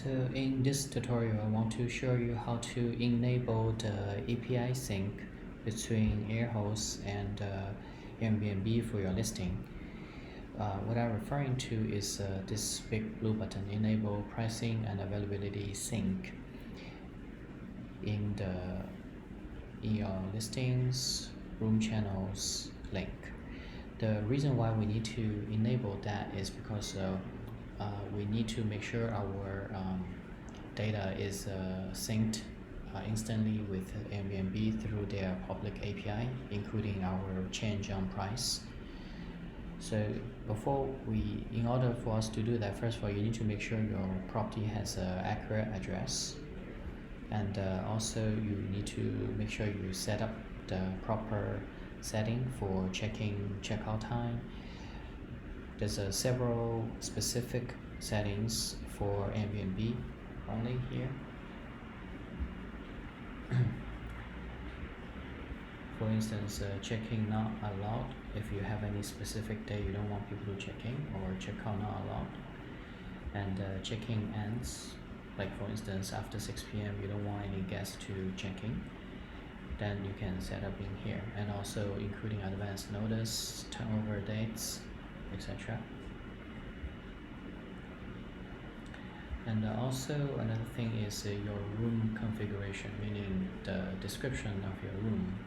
So in this tutorial, I want to show you how to enable the API sync between Airhost and Airbnb for your listing. What I'm referring to is this big blue button, Enable Pricing and Availability Sync in your listings, room channels link. The reason why we need to enable that is because we need to make sure our data is synced instantly with Airbnb through their public API, including our change on price. So in order for us to do that, first of all, you need to make sure your property has an accurate address, and also you need to make sure you set up the proper setting for checkout time. There's several specific settings for Airbnb only here. For instance, check-in not allowed if you have any specific day you don't want people to check in, or check-out not allowed. And check-in ends, like for instance after 6 p.m. you don't want any guests to check in, then you can set up in here, and also including advance notice, turnover dates, etc. And also another thing is your room configuration, meaning the description of your room.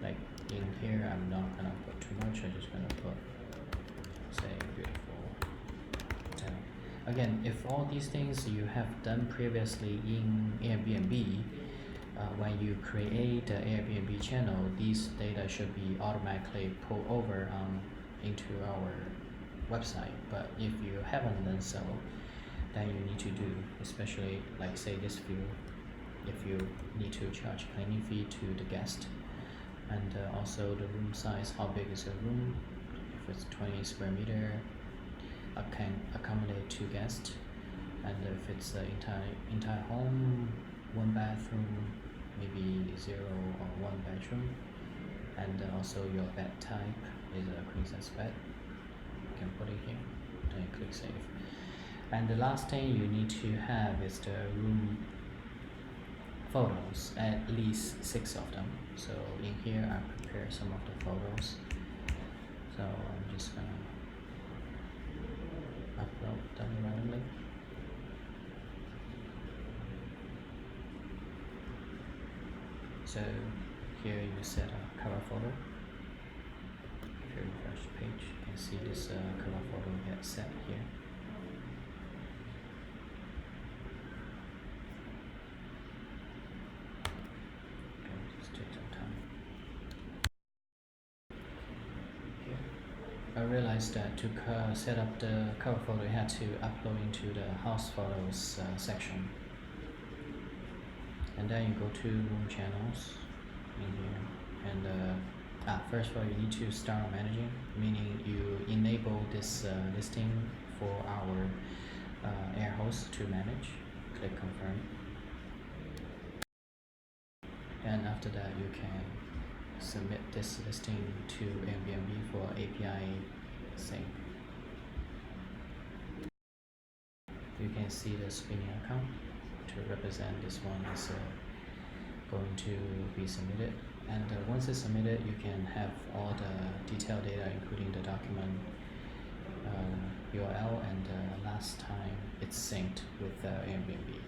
Like in here, I'm not gonna put too much, I'm just gonna put, say, beautiful hotel. Again, if all these things you have done previously in Airbnb, when you create the Airbnb channel, these data should be automatically pulled over into our website. But if you haven't done so, then you need to do, especially like say this view, if you need to charge cleaning fee to the guest, and also the room size, how big is the room. If it's 20 square meter, can accommodate 2 guests, and if it's the entire home, 1 bathroom, maybe 0 or 1 bedroom, and also your bed type is a queen size bed, you can put it here, then click save. And the last thing you need to have is the room photos, at least 6 of them. So in here I prepared some of the photos, so I'm just gonna upload them randomly. So here you set a cover photo. If you refresh the page, you can see this cover photo get set here. Okay, just take some time. Here. I realized that to set up the cover photo, you had to upload into the house photos section. And then you go to room channels in here, and first of all you need to start managing, meaning you enable this listing for our Airhost to manage. Click confirm, and after that you can submit this listing to Airbnb for API sync. You can see the spinning account to represent this one is going to be submitted, and once it's submitted you can have all the detailed data, including the document URL and last time it's synced with Airbnb.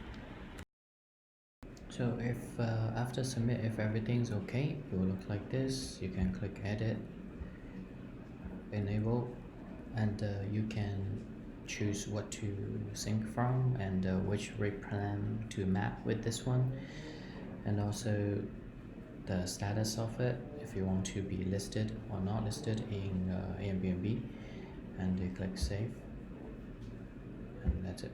So if after submit, if everything's okay, it will look like this. You can click edit, enable, and you can choose what to sync from, and which rate plan to map with this one, and also the status of it, if you want to be listed or not listed in Airbnb, and you click save, and that's it.